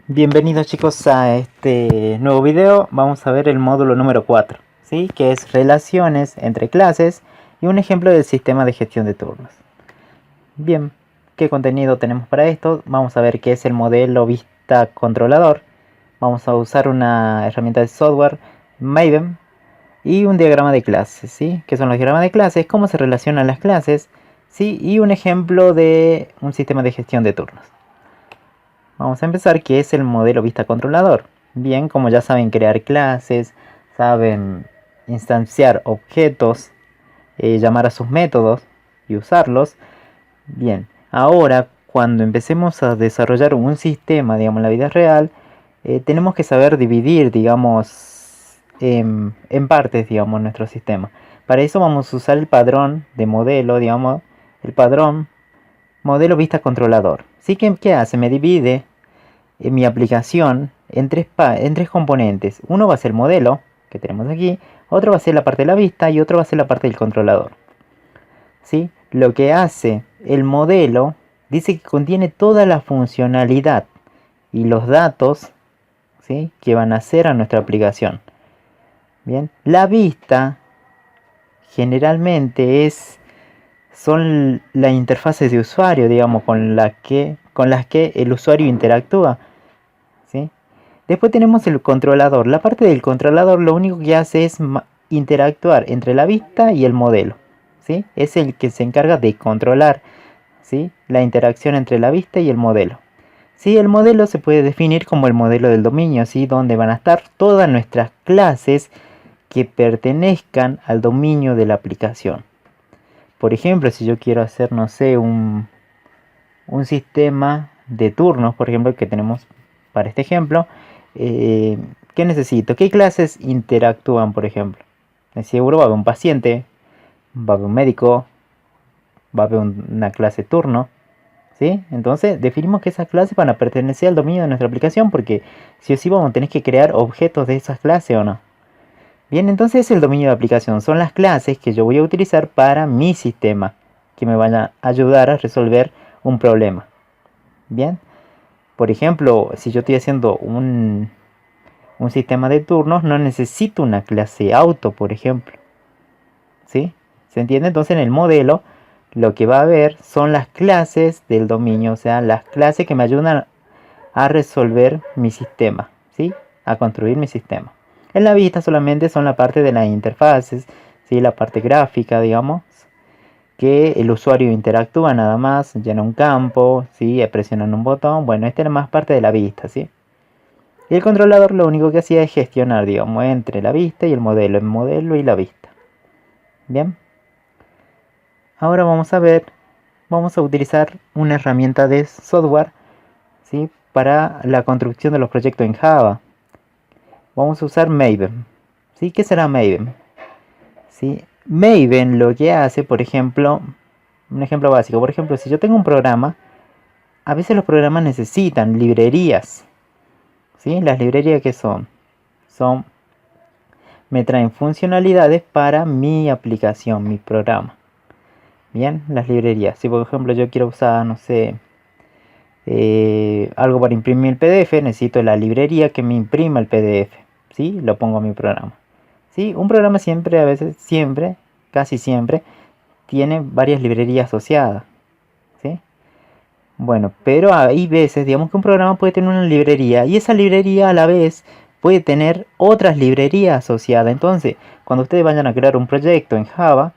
Bienvenidos chicos a este nuevo video. Vamos a ver el módulo número 4, ¿sí? Que es relaciones entre clases y un ejemplo del sistema de gestión de turnos. Bien, ¿qué contenido tenemos para esto? Vamos a ver qué es el modelo vista controlador. Vamos a usar una herramienta de software, Maven, y un diagrama de clases, ¿sí? ¿Qué son los diagramas de clases? ¿Cómo se relacionan las clases? ¿Sí? Y un ejemplo de un sistema de gestión de turnos. Vamos a empezar, ¿qué es el modelo vista controlador? Bien, como ya saben crear clases, saben instanciar objetos, llamar a sus métodos y usarlos. Bien, ahora cuando empecemos a desarrollar un sistema, digamos, en la vida real, tenemos que saber dividir, digamos, en partes, digamos, nuestro sistema. Para eso vamos a usar el padrón de modelo, digamos, el padrón modelo vista controlador. ¿Sí? ¿Qué hace? Me divide en mi aplicación en tres componentes. Uno va a ser el modelo que tenemos aquí, otro va a ser la parte de la vista y otro va a ser la parte del controlador. ¿Sí? Lo que hace el modelo dice que contiene toda la funcionalidad y los datos, ¿sí?, que van a hacer a nuestra aplicación. Bien, la vista generalmente son las interfaces de usuario, digamos, con las que el usuario interactúa, ¿sí? Después tenemos el controlador. La parte del controlador lo único que hace es interactuar entre la vista y el modelo, ¿sí? Es el que se encarga de controlar, ¿sí?, la interacción entre la vista y el modelo. ¿Sí? El modelo se puede definir como el modelo del dominio, ¿sí?, donde van a estar todas nuestras clases que pertenezcan al dominio de la aplicación. Por ejemplo, si yo quiero hacer, no sé, un sistema de turnos, por ejemplo, que tenemos para este ejemplo, ¿qué necesito? ¿Qué clases interactúan, por ejemplo? Seguro va a haber un paciente, va a haber un médico, va a haber una clase turno, ¿sí? Entonces definimos que esas clases van a pertenecer al dominio de nuestra aplicación, porque si o sí vamos a tener que crear objetos de esas clases o no. Bien, entonces el dominio de aplicación son las clases que yo voy a utilizar para mi sistema, que me van a ayudar a resolver un problema. Bien, por ejemplo, si yo estoy haciendo un sistema de turnos, no necesito una clase auto, por ejemplo, ¿sí? ¿Se entiende? Entonces en el modelo lo que va a haber son las clases del dominio, o sea, las clases que me ayudan a resolver mi sistema, ¿sí?, a construir mi sistema. En la vista solamente son la parte de las interfaces, ¿sí?, la parte gráfica, digamos, que el usuario interactúa nada más, llena un campo, ¿sí?, presionan un botón. Bueno, esta es más parte de la vista, ¿sí? Y el controlador lo único que hacía es gestionar, digamos, entre la vista y el modelo y la vista. Bien. Ahora vamos a utilizar una herramienta de software, ¿sí?, para la construcción de los proyectos en Java. Vamos a usar Maven. ¿Sí? ¿Qué será Maven? ¿Sí? Maven lo que hace, por ejemplo, un ejemplo básico, por ejemplo, si yo tengo un programa, a veces los programas necesitan librerías, ¿sí? Las librerías, ¿qué son? Me traen funcionalidades para mi aplicación, mi programa. Bien, las librerías. Si por ejemplo yo quiero usar, no sé, algo para imprimir el PDF, necesito la librería que me imprima el PDF, ¿sí? Lo pongo a mi programa. ¿Sí? Un programa siempre, a veces, siempre, casi siempre, tiene varias librerías asociadas, ¿sí? Bueno, pero hay veces, digamos, que un programa puede tener una librería y esa librería a la vez puede tener otras librerías asociadas. Entonces, cuando ustedes vayan a crear un proyecto en Java,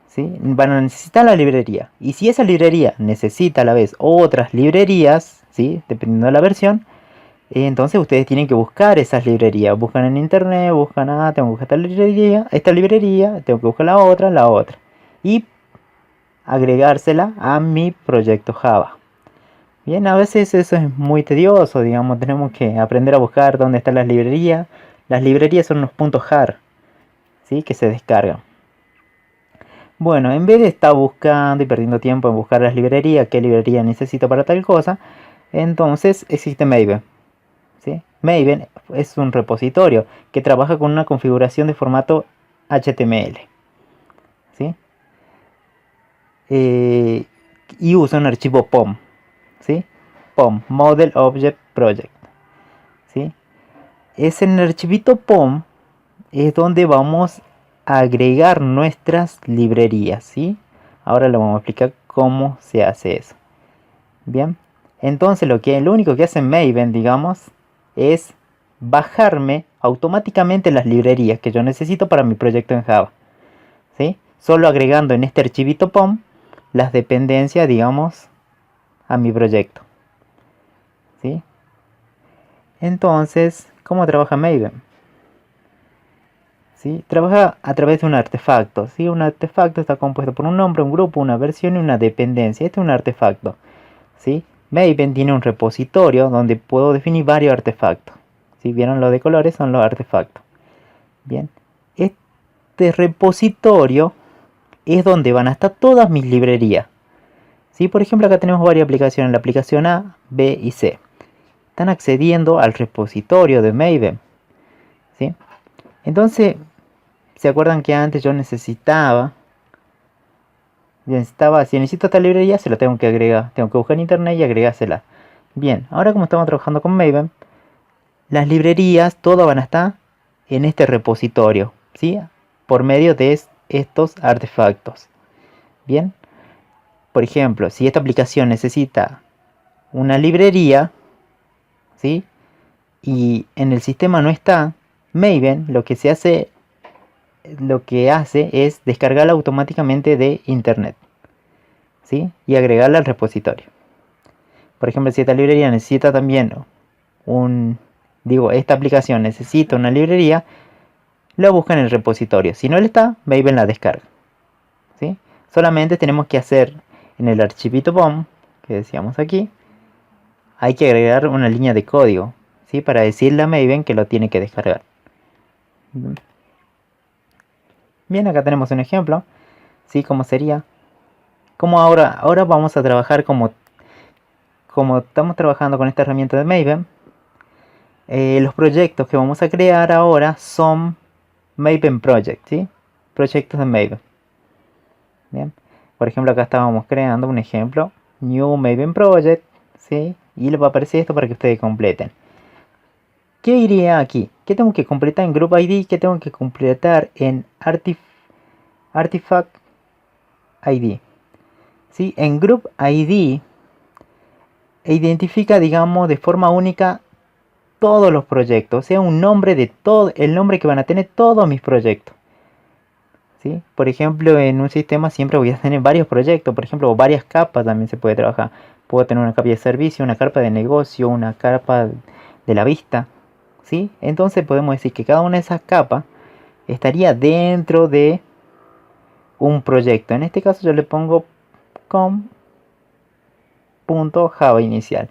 ¿sí?, van a necesitar la librería. Y si esa librería necesita a la vez otras librerías, ¿sí?, dependiendo de la versión, entonces ustedes tienen que buscar esas librerías. Buscan en internet, buscan, tengo que buscar esta librería, tengo que buscar la otra. Y agregársela a mi proyecto Java. Bien, a veces eso es muy tedioso, digamos, tenemos que aprender a buscar dónde están las librerías. Las librerías son unos puntos jar, ¿sí?, que se descargan. Bueno, en vez de estar buscando y perdiendo tiempo en buscar las librerías, qué librería necesito para tal cosa, entonces existe Maven, ¿sí? Maven es un repositorio que trabaja con una configuración de formato HTML, ¿sí? Y usa un archivo POM, ¿sí? POM, Model Object Project. es en el archivito POM, es donde vamos a agregar nuestras librerías, ¿sí? Ahora le vamos a explicar cómo se hace eso. Bien, entonces lo único que hace Maven, digamos, es bajarme automáticamente las librerías que yo necesito para mi proyecto en Java, ¿sí? Solo agregando en este archivito POM las dependencias, digamos, a mi proyecto, ¿sí? Entonces, ¿cómo trabaja Maven? ¿Sí? Trabaja a través de un artefacto, ¿sí? Un artefacto está compuesto por un nombre, un grupo, una versión y una dependencia. Este es un artefacto, ¿sí? Maven tiene un repositorio donde puedo definir varios artefactos. Si vieron lo de colores, son los artefactos. Bien, este repositorio es donde van a estar todas mis librerías. ¿Sí? Por ejemplo, acá tenemos varias aplicaciones, la aplicación A, B y C. Están accediendo al repositorio de Maven, ¿sí? Entonces, ¿se acuerdan que antes yo necesitaba, si necesito esta librería, se la tengo que agregar? Tengo que buscar en internet y agregársela. Bien, ahora como estamos trabajando con Maven, las librerías todas van a estar en este repositorio, ¿sí? Por medio de estos artefactos. Bien, por ejemplo, si esta aplicación necesita una librería, ¿sí? Y en el sistema no está, Maven lo que hace es descargarla automáticamente de internet, ¿sí? Y agregarla al repositorio. Por ejemplo, si esta librería necesita también esta aplicación necesita una librería, la busca en el repositorio. Si no le está, Maven la descarga, ¿sí? Solamente tenemos que hacer en el archivito POM que decíamos aquí, hay que agregar una línea de código, ¿sí? Para decirle a Maven que lo tiene que descargar. Bien, acá tenemos un ejemplo, ¿sí? ¿Cómo sería? Como ahora vamos a trabajar como estamos trabajando con esta herramienta de Maven. Los proyectos que vamos a crear ahora son Maven Project, ¿sí? Proyectos de Maven. Bien. Por ejemplo, acá estábamos creando un ejemplo, New Maven Project, ¿sí? Y les va a aparecer esto para que ustedes completen. ¿Qué iría aquí? ¿Qué tengo que completar en Group ID? ¿Qué tengo que completar en Artifact ID? ¿Sí? En Group ID identifica, digamos, de forma única todos los proyectos, o sea, un nombre de todo, el nombre que van a tener todos mis proyectos, ¿sí? Por ejemplo, en un sistema siempre voy a tener varios proyectos, por ejemplo, varias capas también se puede trabajar. Puedo tener una capa de servicio, una capa de negocio, una capa de la vista, ¿sí? Entonces podemos decir que cada una de esas capas estaría dentro de un proyecto. En este caso yo le pongo com.java inicial.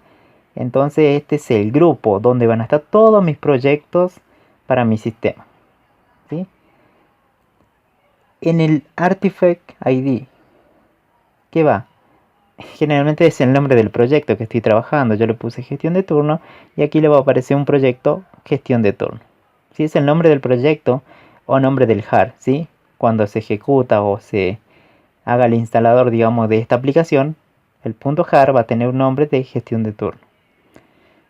Entonces este es el grupo donde van a estar todos mis proyectos para mi sistema, ¿sí? En el Artifact ID, ¿qué va? Generalmente es el nombre del proyecto que estoy trabajando. Yo le puse gestión de turno y aquí le va a aparecer un proyecto gestión de turno. Si es el nombre del proyecto o nombre del jar, ¿sí? Cuando se ejecuta o se haga el instalador, digamos, de esta aplicación, el punto jar va a tener un nombre de gestión de turno.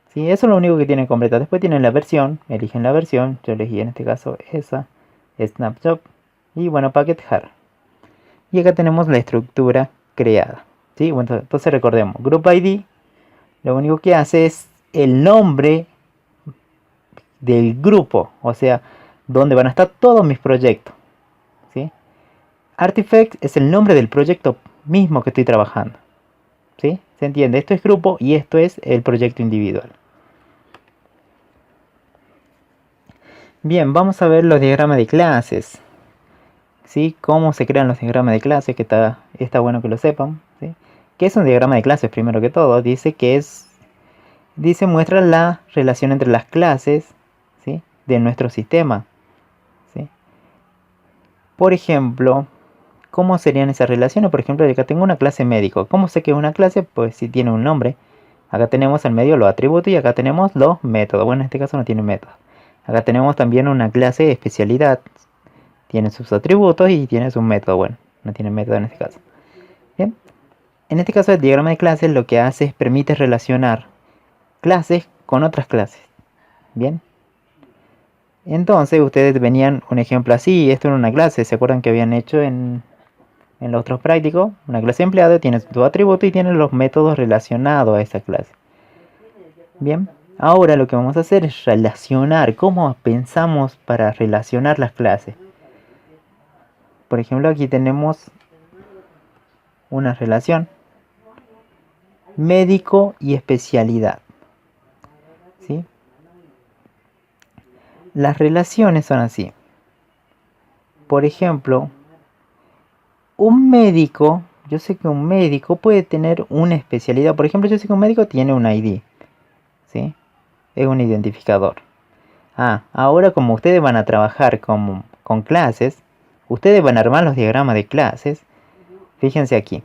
Sí, eso es lo único que tienen que completar. Después tienen la versión, eligen la versión. Yo elegí en este caso esa, Snapshot y bueno, Packet jar. Y acá tenemos la estructura creada. ¿Sí? Bueno, entonces recordemos, Group ID lo único que hace es el nombre del grupo, o sea, donde van a estar todos mis proyectos, ¿sí? Artifact es el nombre del proyecto mismo que estoy trabajando, ¿sí? ¿Se entiende? Esto es grupo y esto es el proyecto individual. Bien, vamos a ver los diagramas de clases, ¿sí? Cómo se crean los diagramas de clases, que está bueno que lo sepan, ¿sí? ¿Qué es un diagrama de clases? Primero que todo, muestra la relación entre las clases, ¿sí? De nuestro sistema, ¿sí? Por ejemplo, ¿cómo serían esas relaciones? Por ejemplo, acá tengo una clase médico. ¿Cómo sé que es una clase? Pues si tiene un nombre. Acá tenemos al medio los atributos y acá tenemos los métodos. Bueno, en este caso no tiene métodos. Acá tenemos también una clase de especialidad. Tiene sus atributos y tiene su método. Bueno, no tiene método en este caso. Bien. En este caso el diagrama de clases lo que hace es permite relacionar clases con otras clases. Bien. Entonces ustedes venían un ejemplo así, esto era una clase, ¿se acuerdan que habían hecho en los otros prácticos? Una clase de empleado tiene tu atributo y tiene los métodos relacionados a esa clase. Bien, ahora lo que vamos a hacer es relacionar, cómo pensamos para relacionar las clases. Por ejemplo, aquí tenemos una relación, médico y especialidad. ¿Sí? Las relaciones son así. Por ejemplo, un médico, yo sé que un médico puede tener una especialidad. Por ejemplo, yo sé que un médico tiene un ID, ¿sí? Es un identificador. Ahora como ustedes van a trabajar con clases, ustedes van a armar los diagramas de clases. Fíjense aquí.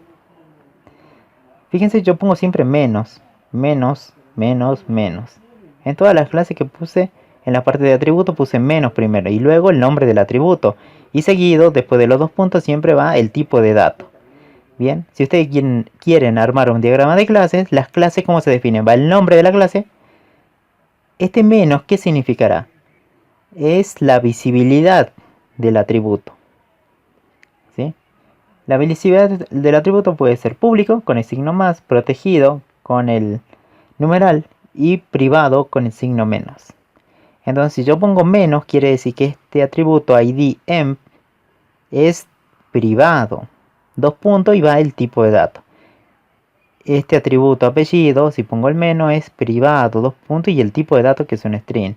Fíjense, yo pongo siempre menos, menos, menos, menos. En todas las clases que puse, en la parte de atributo puse menos primero y luego el nombre del atributo. Y seguido, después de los dos puntos, siempre va el tipo de dato. Bien, si ustedes quieren armar un diagrama de clases, las clases, ¿cómo se definen? Va el nombre de la clase. Este menos, ¿qué significará? Es la visibilidad del atributo. ¿Sí? La visibilidad del atributo puede ser público, con el signo más, protegido, con el numeral, y privado, con el signo menos. Entonces, si yo pongo menos, quiere decir que este atributo ID emp es privado. Dos puntos y va el tipo de dato. Este atributo apellido, si pongo el menos, es privado, dos puntos y el tipo de dato que es un string.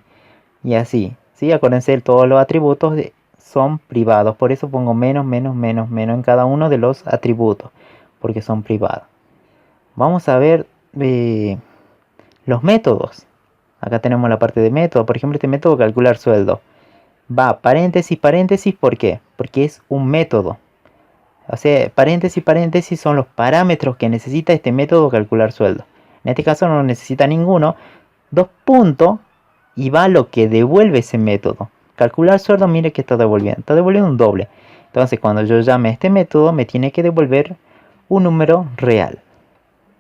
Y así, ¿sí? Acuérdense, todos los atributos son privados. Por eso pongo menos, menos, menos, menos en cada uno de los atributos. Porque son privados. Vamos a ver los métodos. Acá tenemos la parte de método. Por ejemplo, este método calcular sueldo. Va paréntesis, paréntesis. ¿Por qué? Porque es un método. O sea, paréntesis, paréntesis son los parámetros que necesita este método calcular sueldo. En este caso no necesita ninguno. Dos puntos y va lo que devuelve ese método. Calcular sueldo, mire que está devolviendo. Está devolviendo un doble. Entonces cuando yo llame a este método me tiene que devolver un número real.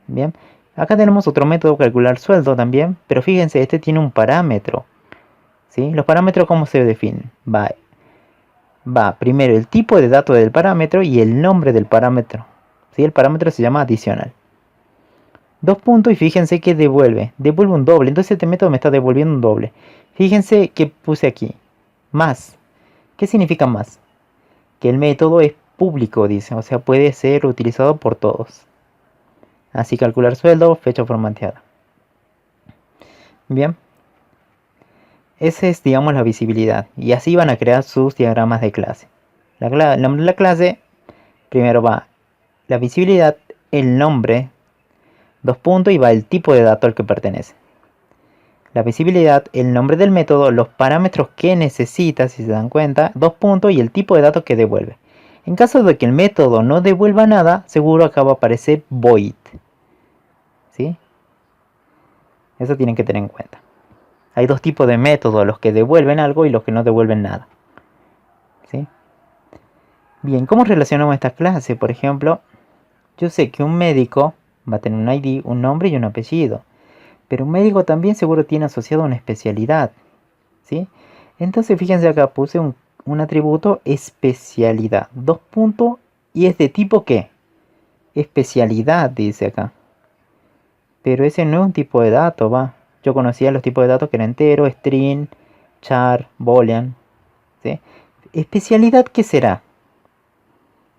Bien. Acá tenemos otro método calcular sueldo también. Pero fíjense, este tiene un parámetro. ¿Sí? Los parámetros, ¿cómo se definen? Va primero el tipo de dato del parámetro y el nombre del parámetro. ¿Sí? El parámetro se llama adicional. Dos puntos y fíjense que devuelve un doble. Entonces este método me está devolviendo un doble. Fíjense que puse aquí más. ¿Qué significa más? Que el método es público, dice. O sea, puede ser utilizado por todos. Así calcular sueldo, fecha formateada. Bien. Esa es, digamos, la visibilidad. Y así van a crear sus diagramas de clase. El nombre de la clase, primero va la visibilidad, el nombre, dos puntos y va el tipo de dato al que pertenece. La visibilidad, el nombre del método, los parámetros que necesita, si se dan cuenta, dos puntos y el tipo de datos que devuelve. En caso de que el método no devuelva nada, seguro acá va a aparecer void. ¿Sí? Eso tienen que tener en cuenta. Hay dos tipos de métodos, los que devuelven algo y los que no devuelven nada. ¿Sí? Bien, ¿cómo relacionamos esta clase? Por ejemplo, yo sé que un médico va a tener un ID, un nombre y un apellido. Pero un médico también seguro tiene asociado una especialidad. ¿Sí? Entonces fíjense acá, puse un atributo especialidad. Dos puntos y es de tipo ¿qué? Especialidad, dice acá. Pero ese no es un tipo de dato, va. Yo conocía los tipos de datos que eran entero, string, char, boolean. ¿Sí? ¿Especialidad qué será?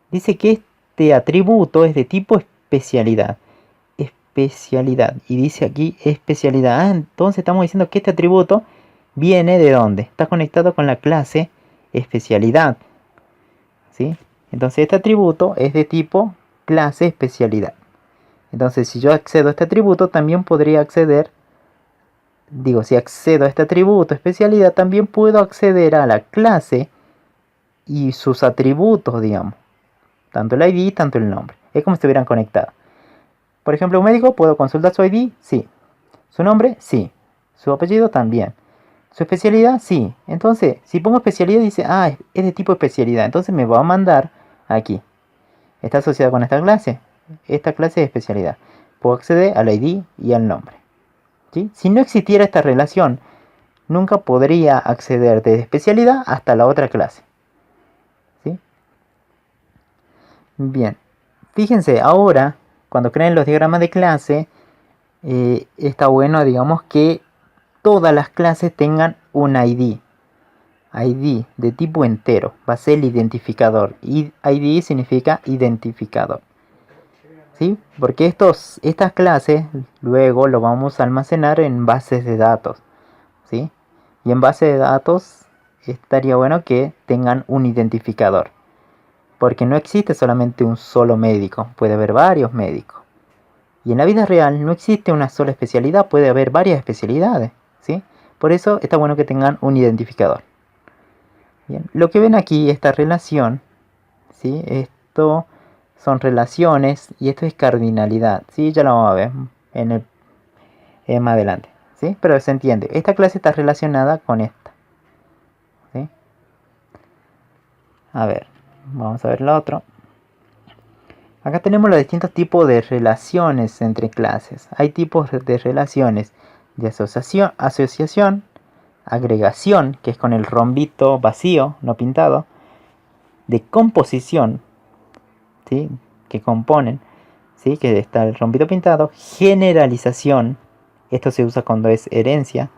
Dice que este atributo es de tipo especialidad. Especialidad. Y dice aquí especialidad. Entonces estamos diciendo que este atributo viene de dónde? Está conectado con la clase especialidad. ¿Sí? Entonces este atributo es de tipo clase especialidad. Entonces si yo accedo a este atributo también podría acceder. Si accedo a este atributo especialidad también puedo acceder a la clase y sus atributos, digamos. Tanto el ID, tanto el nombre. Es como si estuvieran conectados. Por ejemplo, un médico, ¿puedo consultar su ID? Sí. ¿Su nombre? Sí. ¿Su apellido? También. ¿Su especialidad? Sí. Entonces, si pongo especialidad, dice, es de tipo especialidad. Entonces me va a mandar aquí. Está asociado con esta clase. Esta clase de especialidad. Puedo acceder al ID y al nombre. ¿Sí? Si no existiera esta relación, nunca podría acceder desde especialidad hasta la otra clase. ¿Sí? Bien, fíjense, ahora, cuando creen los diagramas de clase, está bueno, digamos, que todas las clases tengan un ID. ID de tipo entero, va a ser el identificador. ID significa identificador. ¿Sí? Porque estas clases luego lo vamos a almacenar en bases de datos. ¿Sí? Y en base de datos estaría bueno que tengan un identificador. Porque no existe solamente un solo médico, puede haber varios médicos. Y en la vida real no existe una sola especialidad, puede haber varias especialidades. ¿Sí? Por eso está bueno que tengan un identificador. Bien, lo que ven aquí, esta relación, ¿sí? Esto son relaciones y esto es cardinalidad, ¿sí? Ya lo vamos a ver más adelante, ¿sí? Pero se entiende, esta clase está relacionada con esta, ¿sí? A ver, vamos a ver la otra. Acá tenemos los distintos tipos de relaciones entre clases. Hay tipos de relaciones de asociación, agregación, que es con el rombito vacío, no pintado, de composición, ¿sí? Que componen, ¿sí? Que está el rombito pintado, generalización, esto se usa cuando es herencia,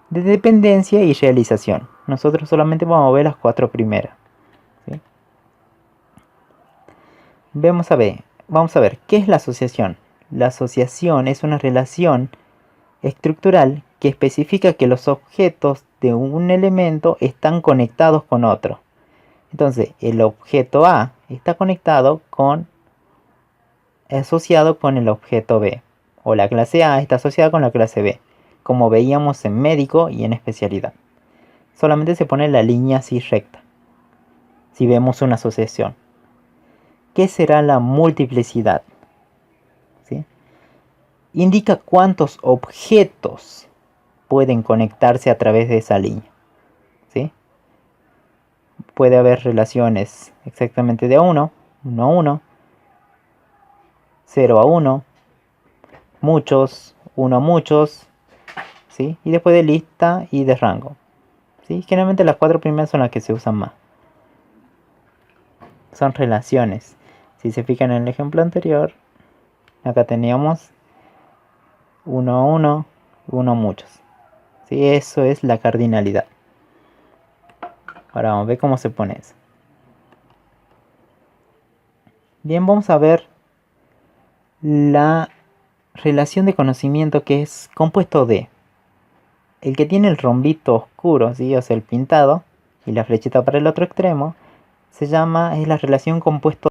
de dependencia y realización. Nosotros solamente vamos a ver las 4 primeras, ¿sí? Vamos a ver, ¿qué es la asociación? La asociación es una relación estructural que especifica que los objetos de un elemento están conectados con otro. Entonces, el objeto A está asociado con el objeto B, o la clase A está asociada con la clase B, como veíamos en médico y en especialidad. Solamente se pone la línea así recta, si vemos una asociación. ¿Qué será la multiplicidad? ¿Sí? Indica cuántos objetos pueden conectarse a través de esa línea. ¿Sí? Puede haber relaciones exactamente de 1, 1 a 1, 0 a 1, muchos, 1 a muchos, ¿sí? Y después de lista y de rango, ¿sí? Generalmente las 4 primeras son las que se usan más. Son relaciones. Si se fijan en el ejemplo anterior, acá teníamos 1 a 1, 1 a muchos, ¿sí? Eso es la cardinalidad. Ahora vamos a ver cómo se pone eso. Bien, vamos a ver la relación de conocimiento, que es compuesto de el que tiene el rombito oscuro, ¿sí? O sea, el pintado, y la flechita para el otro extremo, es la relación compuesto